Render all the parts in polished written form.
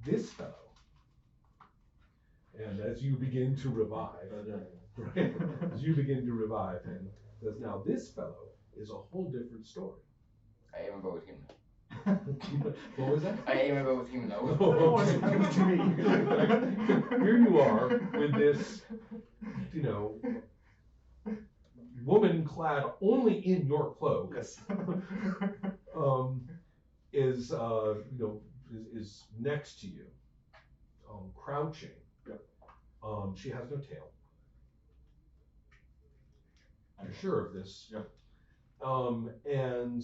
this fellow, and as you begin to revive, right, as you begin to revive him, says, now this fellow is a whole different story. I aim about him. What was that? I aim about him now. Oh, okay. Give it to me. Here you are with this, you know, woman clad only in your cloak. Yes. Is you know, is next to you, crouching. Yep. She has no tail. You're sure of this. Yep. And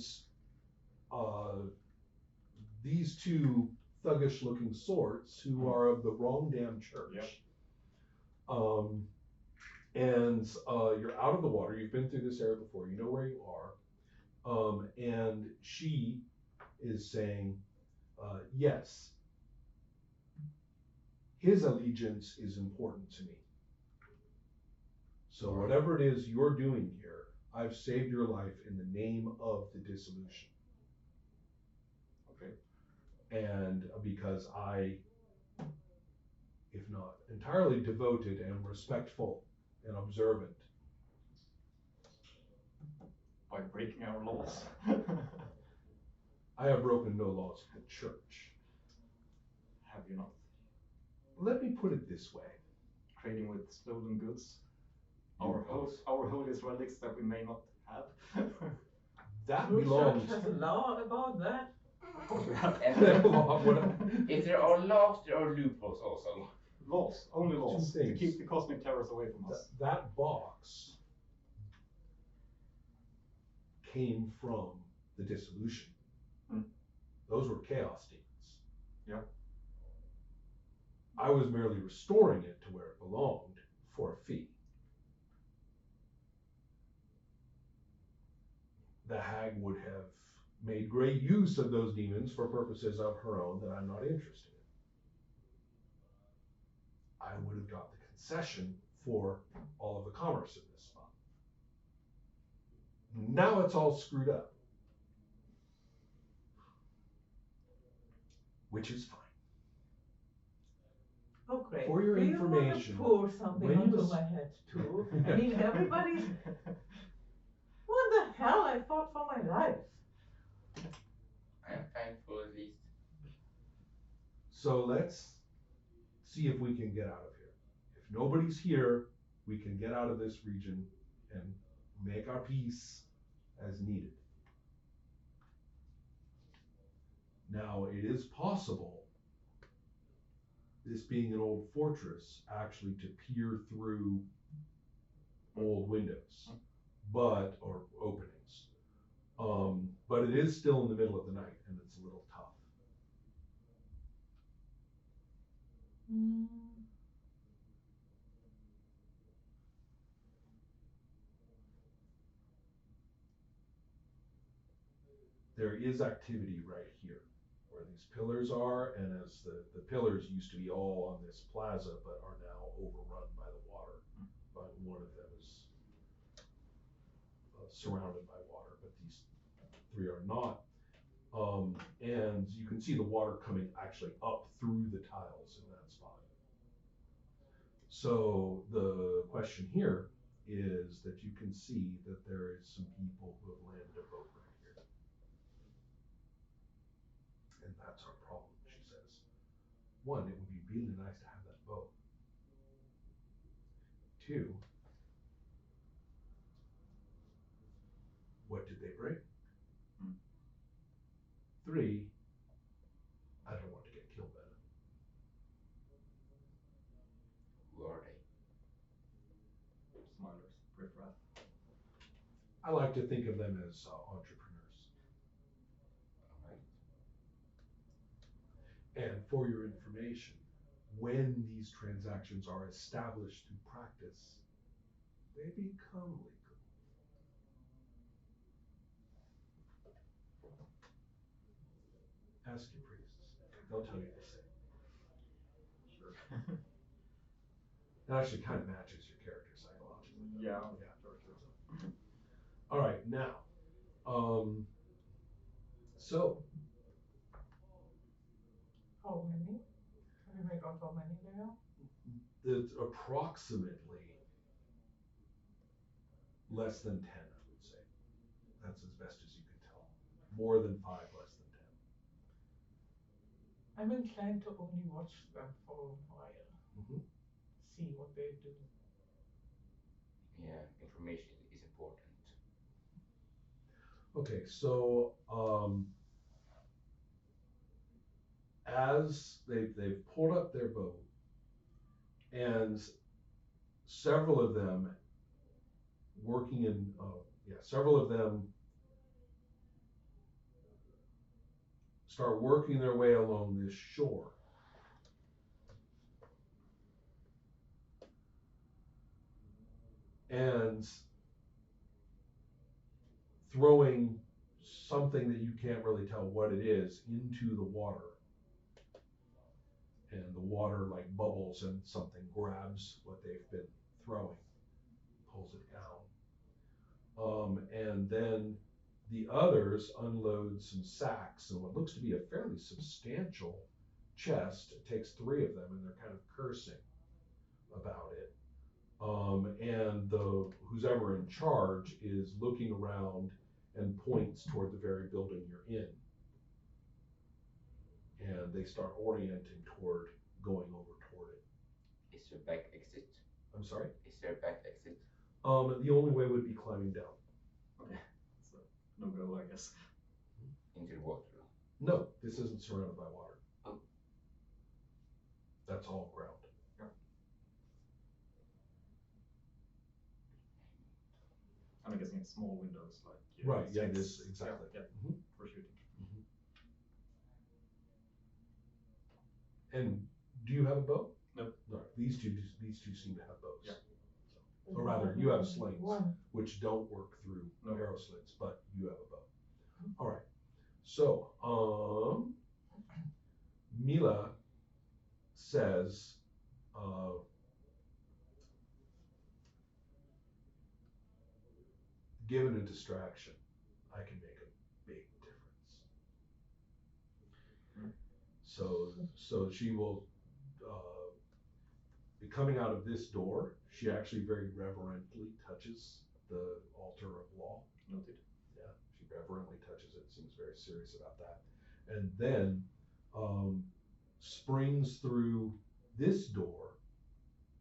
these two thuggish looking sorts who are of the wrong damn church. Yep. And you're out of the water. You've been through this area before. You know where you are. And she is saying, yes, his allegiance is important to me. So whatever it is you're doing here, I've saved your life in the name of the dissolution. Okay. And because I, if not entirely devoted and respectful and observant. By breaking our laws. I have broken no laws of the church. Have you not? Let me put it this way. Trading with stolen goods? Our holiest relics that we may not have? That Your belongs. church has a law about that. Of course we have. If there are laws, there are loopholes also. Laws, only laws, Two to things. keep the cosmic terrors away from us. That box came from the dissolution. Hmm. Those were chaos demons. Yeah. I was merely restoring it to where it belonged for a fee. The hag would have made great use of those demons for purposes of her own that I'm not interested in. I would have got the concession for all of the commerce in this spot. Now it's all screwed up. Which is fine. Oh, great. For your Do you information, want to pour something when you onto was- my head too? I mean, everybody. What the hell? I fought for my life. I am thankful at least. So let's see if we can get out of here. If nobody's here, we can get out of this region and make our peace as needed. Now, it is possible, this being an old fortress, actually to peer through old windows, or openings. But it is still in the middle of the night, and it's a little tough. There is activity right here, where these pillars are, and as the pillars used to be all on this plaza, but are now overrun by the water. But one of them is surrounded by water, but these three are not. And you can see the water coming actually up through the tiles in that spot. So the question here is that you can see that there is some people who have landed a boat right here. And that's our problem, she says. One, it would be really nice to have that boat. Two, what did they bring? Three, I don't want to get killed by them. Who are they? Smilers, riffraff. I like to think of them as entrepreneurs. Alright. And for your information, when these transactions are established through practice, they become legal. Ask your priests. They'll tell you the same. Sure. It actually kind of matches your character psychologically. Yeah. Sure. All right, now, so How many? forgot how many there are. It's approximately less than 10, I would say. That's as best as you can tell. More than 5, less than 10. I'm inclined to only watch them for a while, Mhm. see what they do. Yeah, information is important. Okay, so as they've pulled up their boat, and several of them working in several of them start working their way along this shore. And throwing something that you can't really tell what it is into the water. And the water like bubbles and something grabs what they've been throwing, pulls it down. And then the others unload some sacks and what looks to be a fairly substantial chest. It takes 3 of them and they're kind of cursing about it. And who's ever in charge is looking around and points toward the very building you're in. And they start orienting toward going over toward it. Is there back exit? I'm sorry? Is there back exit? The only way would be climbing down. Okay, so no go, I guess. Into the water? No, this isn't surrounded by water. Oh. That's all ground. I'm guessing it's small windows, like Right, yeah, slits. this exactly. Yeah, Mhm. for shooting. And do you have a bow? No. No. These two seem to have bows. Yeah. Or rather, you have slings, One. which don't work through No. arrow slits, but you have a bow. All right. So, Mila says, given a distraction, I can make a big difference. So she will be coming out of this door. She actually very reverently touches the altar of law. Noted. Yeah, she reverently touches it. Seems very serious about that. And then springs through this door,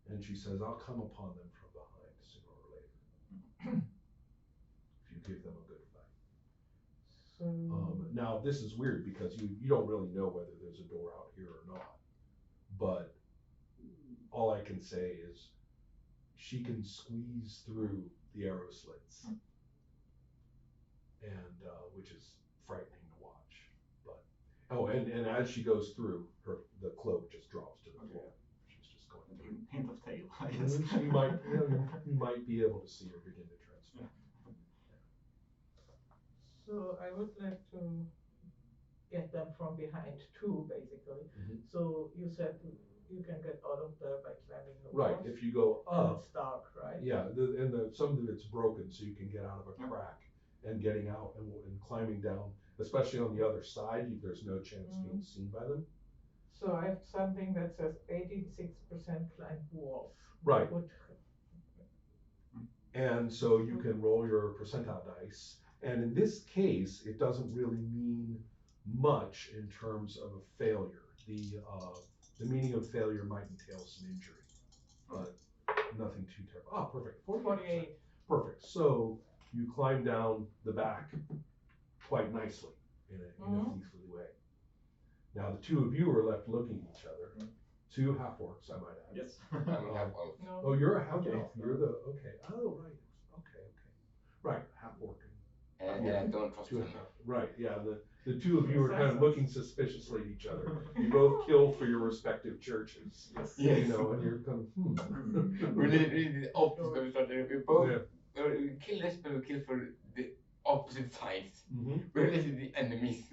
and she says, "I'll come upon them from behind sooner or later." If you give them a good fight. So Now this is weird because you don't really know whether there's a door out here or not, but all I can say is she can squeeze through the arrow slits, and which is frightening to watch. But and as she goes through, the cloak just drops to the floor. She's just going A through. hint of tail, I guess. You might be able to see her begin to transform. So I would like to get them from behind too, basically. Mhm. So you said you can get out of there by climbing the Right, walls. if you go And up, it's dark, right? yeah, some of it's broken, so you can get out of a crack. And getting out and climbing down, especially on the other side, there's no chance of being seen by them. So I have something that says 86% climbed walls. Right. Would, And so you can roll your percentile dice. And in this case, it doesn't really mean much in terms of a failure. The meaning of failure might entail some injury, but nothing too terrible. Ah, perfect. 48. Perfect. So you climb down the back quite nicely in a peaceful way. Now the two of you are left looking at each other. 2 half-orcs, I might add. Yes. I'm half elf. No. Oh, you're a half-orc. Okay. You're the okay. Oh, right. Okay. Right, half-orc. And I don't trust Two him. and a half. Right. Yeah. The two of you are kind of looking suspiciously at each other. You both killed for your respective churches. Yes. Yes. You know, and you're kind of Really the opposite of each other. We both Yeah. we kill this, but we kill for the opposite sides. Mhm. We're really the enemies.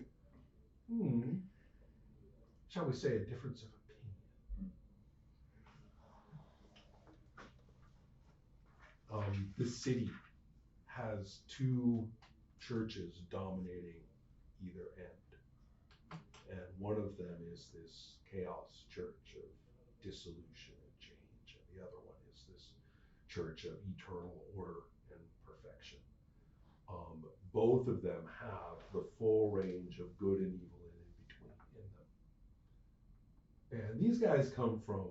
Shall we say a difference of opinion? The city has 2 churches dominating either end, and one of them is this chaos church of dissolution and change, and the other one is this church of eternal order and perfection. Both of them have the full range of good and evil and in between in them. And these guys come from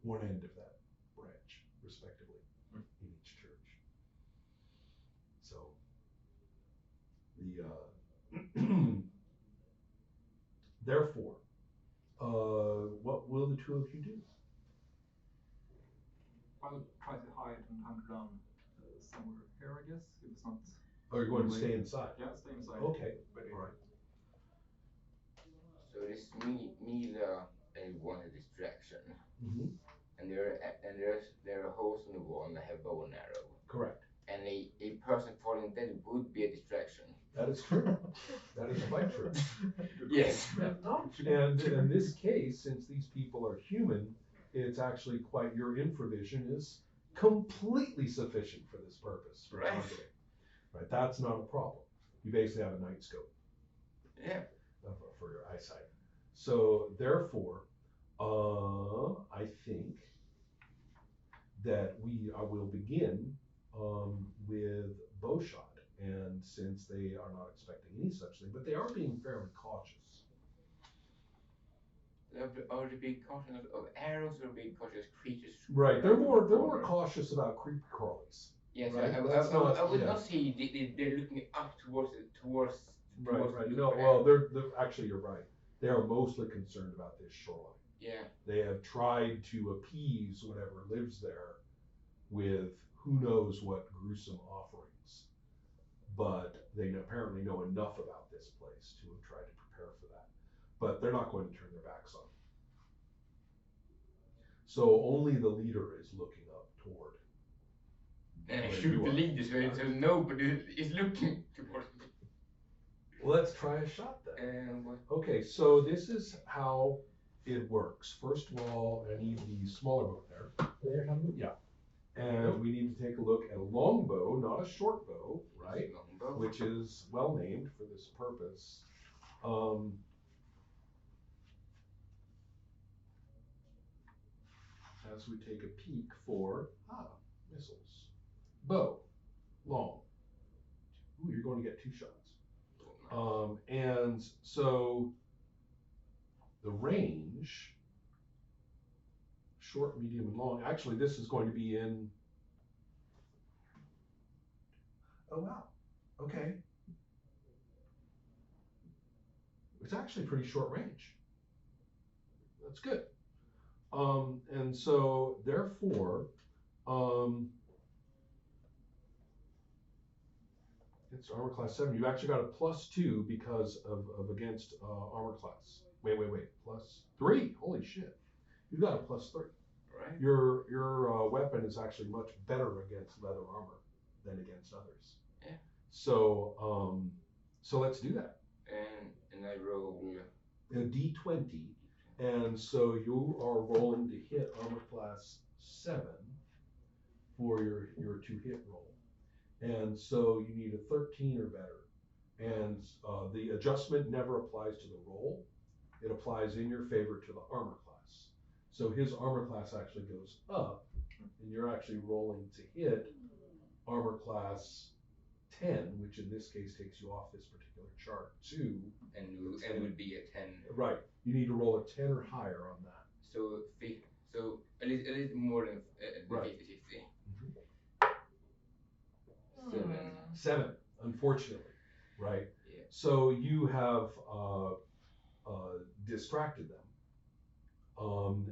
one end of that branch, respectively, in each church. So, therefore, what will the two of you do? I'll try to hide and hunt down somewhere here, I guess. If it's not. Oh, you're going to stay inside? Yeah, stay inside. Okay, But all right. So this Mila and want a distraction, Mm-hmm. and there are holes in the wall and they have bow and arrow. Correct. And a person falling dead would be a distraction. That is true. That is quite true. Yes. And in this case, since these people are human, it's actually quite, your infravision is completely sufficient for this purpose, for Right. targeting. Right, that's not a problem. You basically have a night scope. Yeah. For your eyesight. So therefore, I think that we will begin with bowshot. And since they are not expecting any such thing, but they are being fairly cautious. Are they being cautious of arrows or being cautious creatures? Right, they're more cautious about creepy crawlies. Yes, right? I would Yeah. not say they're looking up towards. Right. the No, loop. well, they're actually, you're right. They are mostly concerned about this shoreline. Yeah. They have tried to appease whatever lives there with who knows what gruesome offerings, but they apparently know enough about this place to have tried to prepare for that. But they're not going to turn their backs on it. So only the leader is looking up toward. And I where shoot you the are. lead this way, so nobody is looking towards me. Well, let's try a shot then. What? Okay, so this is how it works. First of all, I need the smaller bow there. Yeah. And we need to take a look at a long bow, not a short bow, right? Longbow. Which is well named for this purpose. As we take a peek for missiles. Bow, long. Ooh, you're going to get 2 shots. And so the range, short, medium, and long. Actually, this is going to be in. Oh wow. Okay. It's actually pretty short range. That's good. And so therefore, it's armor class 7. You actually got a +2 because of against armor class. Wait. +3. Holy shit. You got a +3. Right. Your weapon is actually much better against leather armor than against others. Yeah. So so let's do that. And I roll A D20, and so you are rolling to hit armor class 7 for your 2-hit roll. And so you need a 13 or better. And the adjustment never applies to the roll. It applies in your favor to the armor class. So his armor class actually goes up, and you're actually rolling to hit armor class 10, which in this case takes you off this particular chart to. and would be a 10. Right. You need to roll a 10 or higher on that. So a little more than Right. 50-50. Mm-hmm. 7, unfortunately, right? Yeah. So you have distracted them,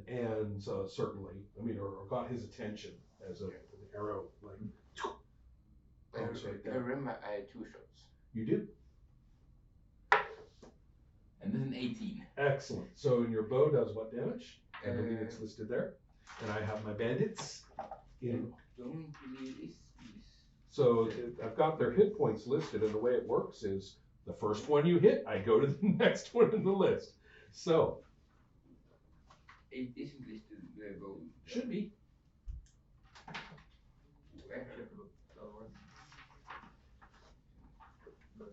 and certainly, I mean, or got his attention as an arrow, like. I remember I had 2 shots. You do. And this is an 18. Excellent. So your bow does what damage? I believe it's listed there, and I have my bandits in. Don't believe this. So I've got their hit points listed, and the way it works is the first one you hit, I go to the next one in the list. So It isn't listed the gold. should be. Where? But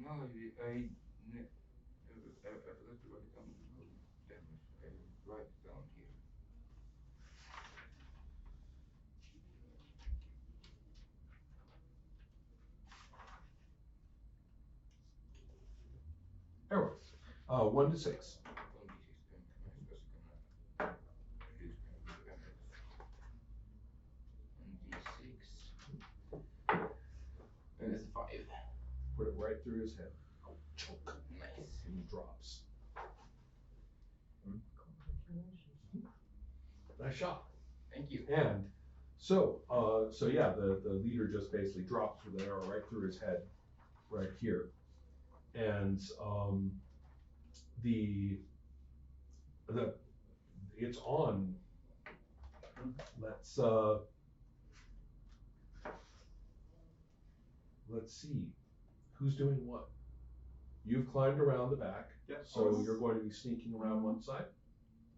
No, I forgot Because the right down damage. Right down here. Arrows. 1 to 6. And it's 5. Put it right through his head. Choke. Nice. And he drops. Nice shot. Thank you. And so yeah, the leader just basically drops with an arrow right through his head, right here, and the it's on. Let's see, who's doing what? You've climbed around the back, Yeah. so you're going to be sneaking around one side,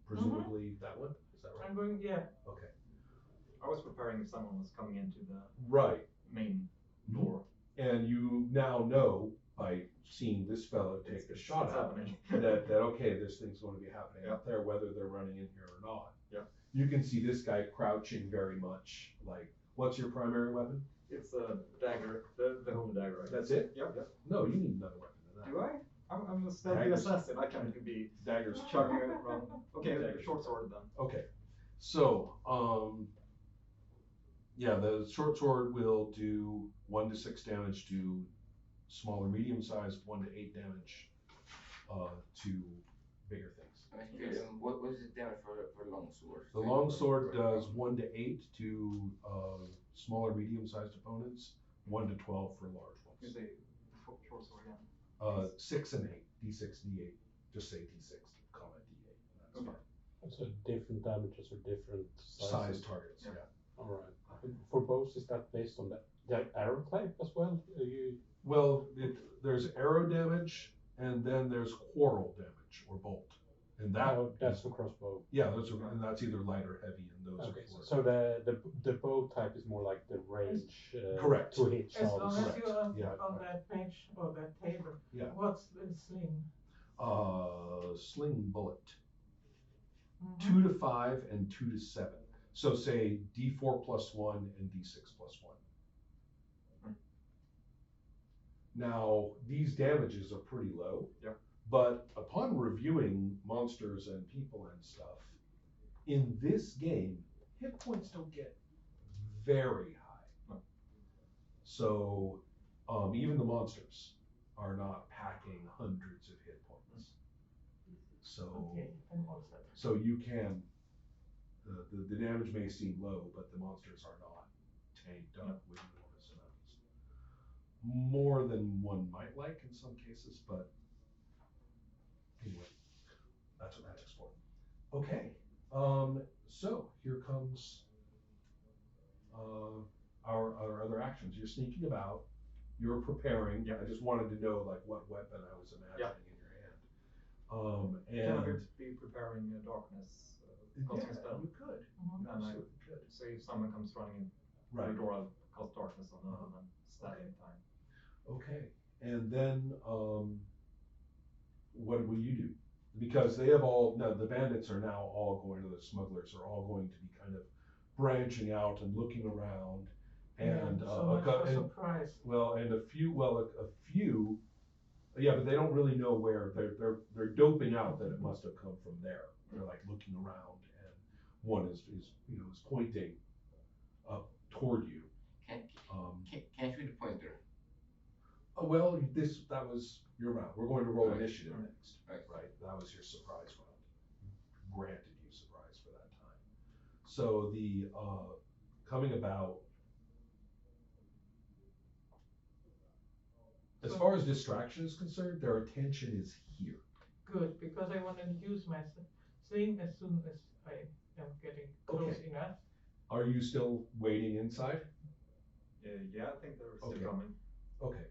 presumably that one. Is that right? I'm going, yeah. Okay. I was preparing if someone was coming into the Right. main door. And you now know by seeing this fellow take a shot It's at happening. that okay, this thing's going to be happening out there, whether they're running in here or not. Yeah. You can see this guy crouching very much. Like, what's your primary weapon? It's a dagger, the holy dagger. Right? That's it? Yep. Yep. No, you need another weapon than that. Do I? I'm a stealthy Daggers. assassin. I can't be Daggers. chugging around. Okay, Daggers. short sword then. Okay. So, yeah, the short sword will do 1 to 6 damage to smaller, medium sized, 1 to 8 damage to bigger things. What was the damage for long swords? The long sword does 1 to 8 to smaller, medium sized opponents, 1 to 12 for large You ones. say short sword again. 6 and 8, d6, d8. Just say d6, call it d8. That's Okay. fine. So different damages or different Size sizes. targets, Yeah. yeah. All right. For bows, is that based on the arrow type as well? Well, there's arrow damage, and then there's quarrel damage or bolt, and that that's for crossbow. yeah, and that's either light or heavy, and those Okay, are so the bow type is more like the range. Correct. To hit As shots. long as Correct. you're on, Yeah. on that page or that table. Yeah. What's the sling? Sling bullet, Mhm. 2 to 5 and 2 to 7. So say d4 plus 1 and d6 plus 1. Now these damages are pretty low. Yeah. But upon reviewing monsters and people and stuff, in this game, hit points don't get very high. So even the monsters are not packing hundreds of hit points. So Okay, and what's that? so you can the damage may seem low, but the monsters are not tanked up with enormous amounts. More than one might like in some cases, but anyway, that's what magic's for. Okay, so here comes our other actions. You're sneaking about, you're preparing. Yeah. I just wanted to know like what weapon I was imagining in your hand. Can I And be preparing darkness? yeah, Casting spell? you could. Mhm. You absolutely could. So if someone comes running in Right. the door, I'll cast darkness on them and then stab Okay. in time. Okay, and then what will you do? Because they have all now the bandits are now all going to the smugglers are all going to be kind of branching out and looking around, and Yeah, so much for surprise. and a few, yeah, but they don't really know where they're doping out that it must have come from there. They're like looking around, and one is pointing up toward you. Can't shoot the pointer. Well, that was your round. We're going to roll Right. initiative next, Right. right? That was your surprise round. Granted you surprise for that time. So the coming about. As far as distraction is concerned, their attention is here. Good, because I want to use my sling as soon as I am getting close Okay. enough. Are you still waiting inside? Yeah, I think they're still Okay. coming. Okay.